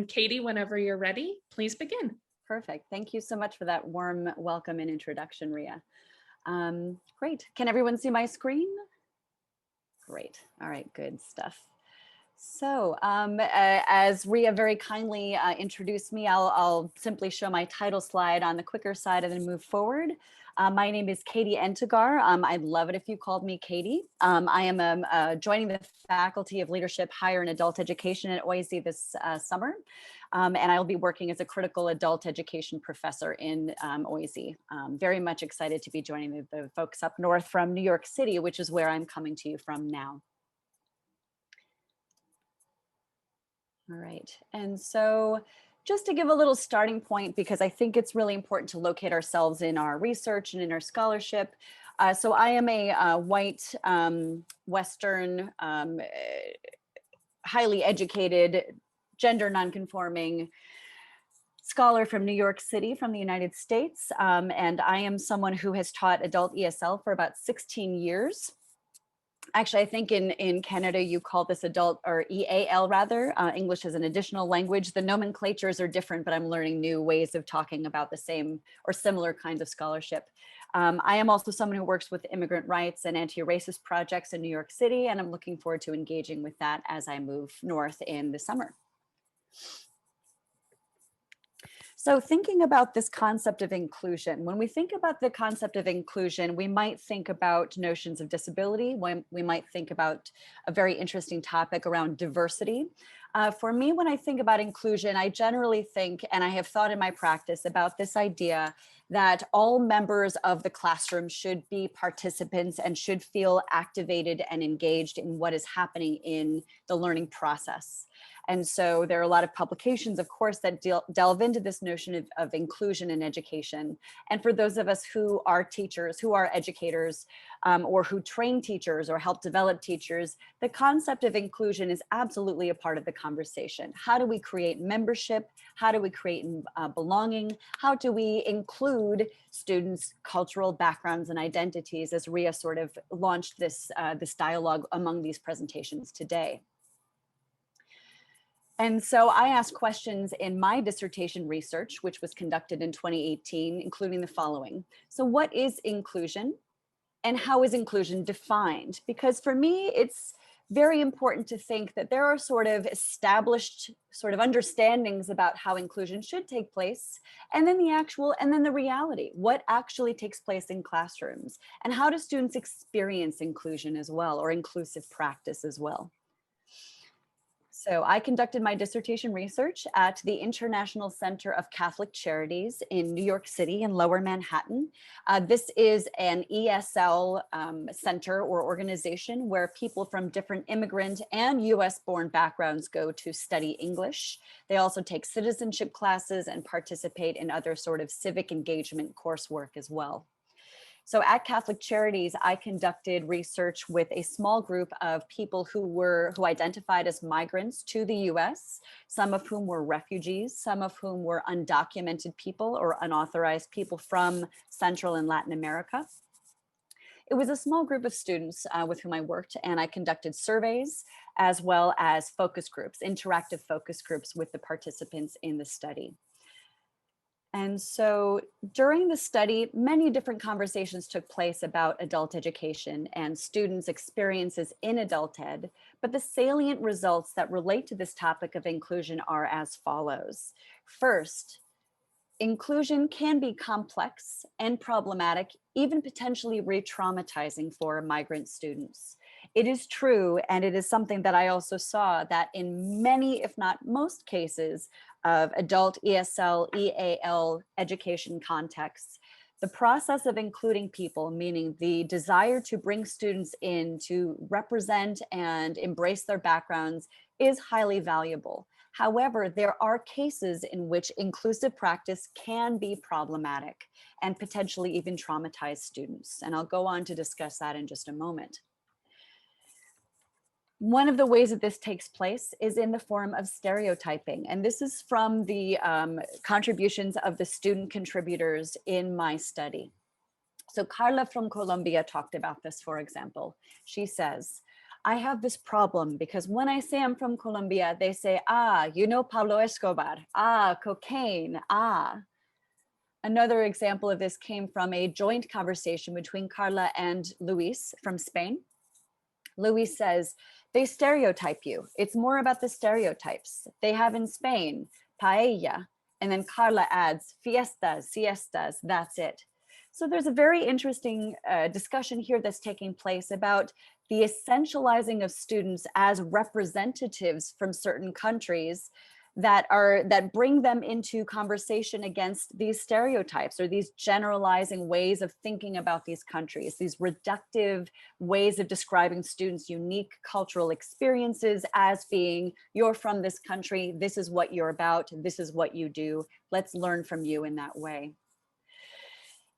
Katie, whenever you're ready, please begin. Perfect. Thank you so much for that warm welcome and introduction, Ria. Great. Can everyone see my screen? Great. All right, good stuff. So as Ria very kindly introduced me, I'll simply show my title slide on the quicker side and then move forward. My name is Katherine E Entigar. I'd love it if you called me Katie. I am joining the Faculty of Leadership, Higher and Adult Education at OISE this summer. And I'll be working as a critical adult education professor in OISE. Very much excited to be joining the folks up north from New York City, which is where I'm coming to you from now. All right, and so just to give a little starting point, because I think it's really important to locate ourselves in our research and in our scholarship. So I am a white, Western, highly educated, gender nonconforming scholar from New York City, from the United States. And I am someone who has taught adult ESL for about 16 years. Actually, I think in Canada, you call this adult, or EAL rather. English is an additional language. The nomenclatures are different, but I'm learning new ways of talking about the same or similar kinds of scholarship. I am also someone who works with immigrant rights and anti-racist projects in New York City, and I'm looking forward to engaging with that as I move north in the summer. So thinking about this concept of inclusion, when we think about the concept of inclusion, we might think about notions of disability. We might think about a very interesting topic around diversity. For me, when I think about inclusion, I generally think, and I have thought in my practice about this idea that all members of the classroom should be participants and should feel activated and engaged in what is happening in the learning process. And so there are a lot of publications, of course, that delve into this notion of inclusion in education. And for those of us who are teachers, who are educators, or who train teachers or help develop teachers, the concept of inclusion is absolutely a part of the conversation. How do we create membership? How do we create belonging? How do we include students' cultural backgrounds and identities, as Ria sort of launched this, this dialogue among these presentations today? And so I asked questions in my dissertation research, which was conducted in 2018, including the following. So what is inclusion, and how is inclusion defined? Because for me, it's very important to think that there are sort of established sort of understandings about how inclusion should take place, and then the reality, what actually takes place in classrooms, and how do students experience inclusion as well, or inclusive practice as well. So I conducted my dissertation research at the International Center of Catholic Charities in New York City in Lower Manhattan. This is an ESL center or organization where people from different immigrant and US-born backgrounds go to study English. They also take citizenship classes and participate in other sort of civic engagement coursework as well. So at Catholic Charities, I conducted research with a small group of people who identified as migrants to the US, some of whom were refugees, some of whom were undocumented people or unauthorized people from Central and Latin America. It was a small group of students with whom I worked, and I conducted surveys as well as focus groups, interactive focus groups with the participants in the study. And so during the study, many different conversations took place about adult education and students' experiences in adult ed, but the salient results that relate to this topic of inclusion are as follows. First, inclusion can be complex and problematic, even potentially re-traumatizing for migrant students. It is true, and it is something that I also saw, that in many, if not most cases of adult ESL, EAL education contexts, the process of including people, meaning the desire to bring students in to represent and embrace their backgrounds, is highly valuable. However, there are cases in which inclusive practice can be problematic and potentially even traumatize students. And I'll go on to discuss that in just a moment. One of the ways that this takes place is in the form of stereotyping. And this is from the contributions of the student contributors in my study. So Carla from Colombia talked about this, for example. She says, I have this problem because when I say I'm from Colombia, they say, ah, you know Pablo Escobar, ah, cocaine, ah. Another example of this came from a joint conversation between Carla and Luis from Spain. Luis says, they stereotype you. It's more about the stereotypes. They have in Spain, paella. And then Carla adds, fiestas, siestas, that's it. So there's a very interesting discussion here that's taking place about the essentializing of students as representatives from certain countries that bring them into conversation against these stereotypes or these generalizing ways of thinking about these countries, these reductive ways of describing students' unique cultural experiences as being, you're from this country, this is what you're about, this is what you do, let's learn from you in that way.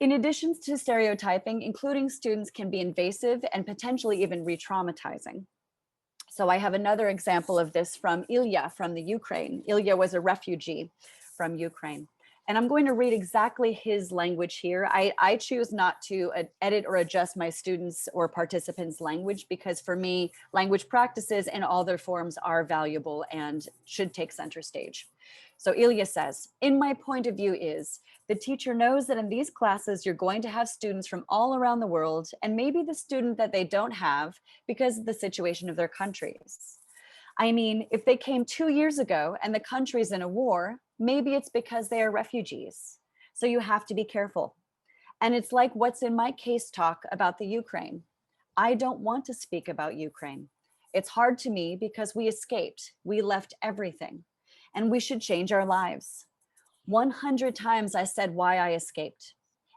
In addition to stereotyping, including students can be invasive and potentially even re-traumatizing. So I have another example of this from Ilya from the Ukraine. Ilya was a refugee from Ukraine. And I'm going to read exactly his language here. I choose not to edit or adjust my students' or participants' language because for me, language practices in all their forms are valuable and should take center stage. So Ilya says, in my point of view is, the teacher knows that in these classes, you're going to have students from all around the world and maybe the student that they don't have because of the situation of their countries. I mean, if they came 2 years ago and the country's in a war, maybe it's because they are refugees. So you have to be careful. And it's like what's in my case talk about the Ukraine. I don't want to speak about Ukraine. It's hard to me because we escaped, we left everything, and we should change our lives. 100 times I said why I escaped,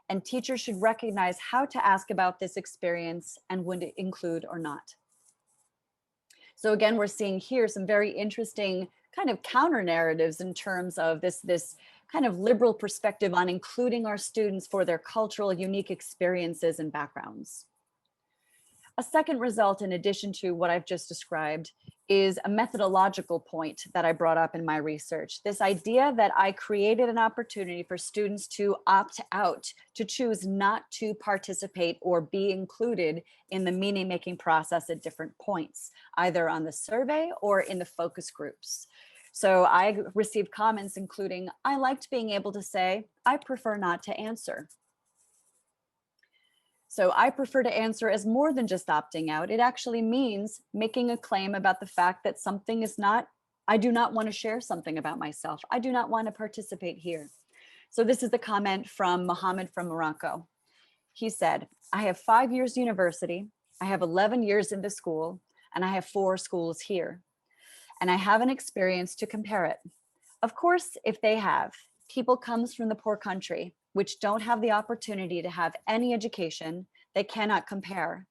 and teachers should recognize how to ask about this experience and when to include or not. So again, we're seeing here some very interesting kind of counter narratives in terms of this kind of liberal perspective on including our students for their cultural unique experiences and backgrounds. A second result, in addition to what I've just described, is a methodological point that I brought up in my research. This idea that I created an opportunity for students to opt out, to choose not to participate or be included in the meaning-making process at different points, either on the survey or in the focus groups. So I received comments including, I liked being able to say, I prefer not to answer. So I prefer to answer as more than just opting out. It actually means making a claim about the fact that something is not, I do not want to share something about myself. I do not want to participate here. So this is the comment from Mohammed from Morocco. He said, I have 5 years university, I have 11 years in the school, and I have 4 schools here. And I have an experience to compare it. Of course, if they have, people comes from the poor country, which don't have the opportunity to have any education, they cannot compare.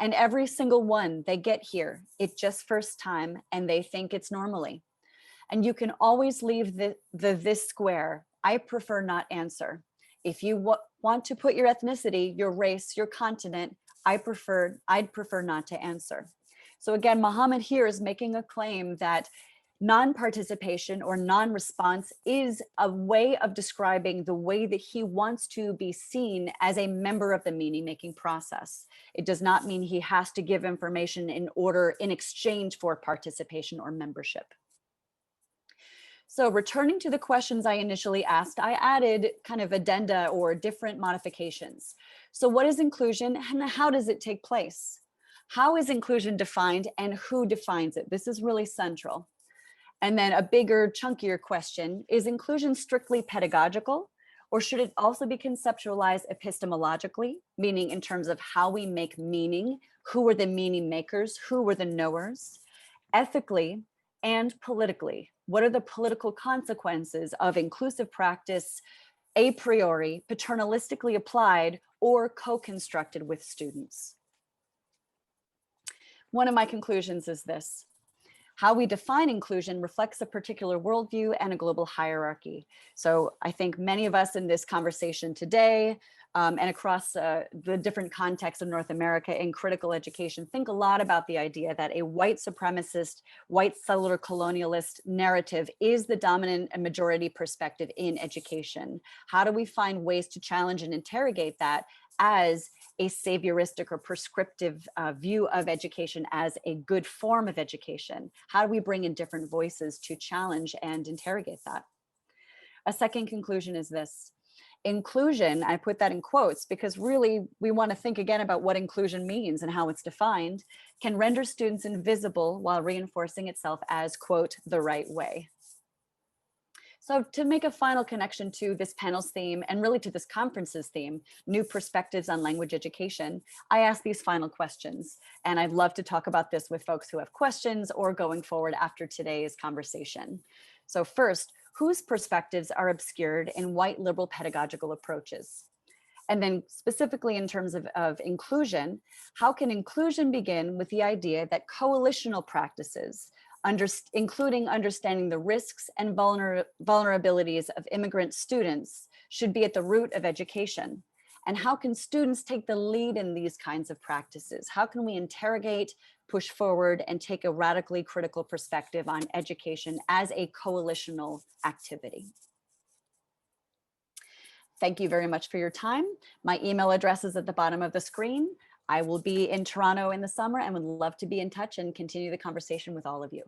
And every single one they get here, it just first time and they think it's normally. And you can always leave the this square, I prefer not answer. If you want to put your ethnicity, your race, your continent, I'd prefer not to answer. So again, Mohammed here is making a claim that non-participation or non-response is a way of describing the way that he wants to be seen as a member of the meaning-making process. It does not mean he has to give information in exchange for participation or membership. So returning to the questions I initially asked, I added kind of addenda or different modifications. So what is inclusion and how does it take place? How is inclusion defined and who defines it? This is really central. And then a bigger, chunkier question, is inclusion strictly pedagogical, or should it also be conceptualized epistemologically, meaning in terms of how we make meaning, who are the meaning makers, who are the knowers, ethically and politically? What are the political consequences of inclusive practice a priori, paternalistically applied, or co-constructed with students? One of my conclusions is this. How we define inclusion reflects a particular worldview and a global hierarchy. So I think many of us in this conversation today and across the different contexts of North America in critical education, think a lot about the idea that a white supremacist, white settler colonialist narrative is the dominant and majority perspective in education. How do we find ways to challenge and interrogate that as a savioristic or prescriptive view of education as a good form of education? How do we bring in different voices to challenge and interrogate that? A second conclusion is this. Inclusion, I put that in quotes because really we want to think again about what inclusion means and how it's defined, can render students invisible while reinforcing itself as, quote, the right way. So to make a final connection to this panel's theme and really to this conference's theme, new perspectives on language education, I ask these final questions. And I'd love to talk about this with folks who have questions or going forward after today's conversation. So first, whose perspectives are obscured in white liberal pedagogical approaches? And then specifically in terms of inclusion, how can inclusion begin with the idea that coalitional practices, including understanding the risks and vulnerabilities of immigrant students, should be at the root of education? And how can students take the lead in these kinds of practices? How can we interrogate, push forward, and take a radically critical perspective on education as a coalitional activity? Thank you very much for your time. My email address is at the bottom of the screen. I will be in Toronto in the summer and would love to be in touch and continue the conversation with all of you.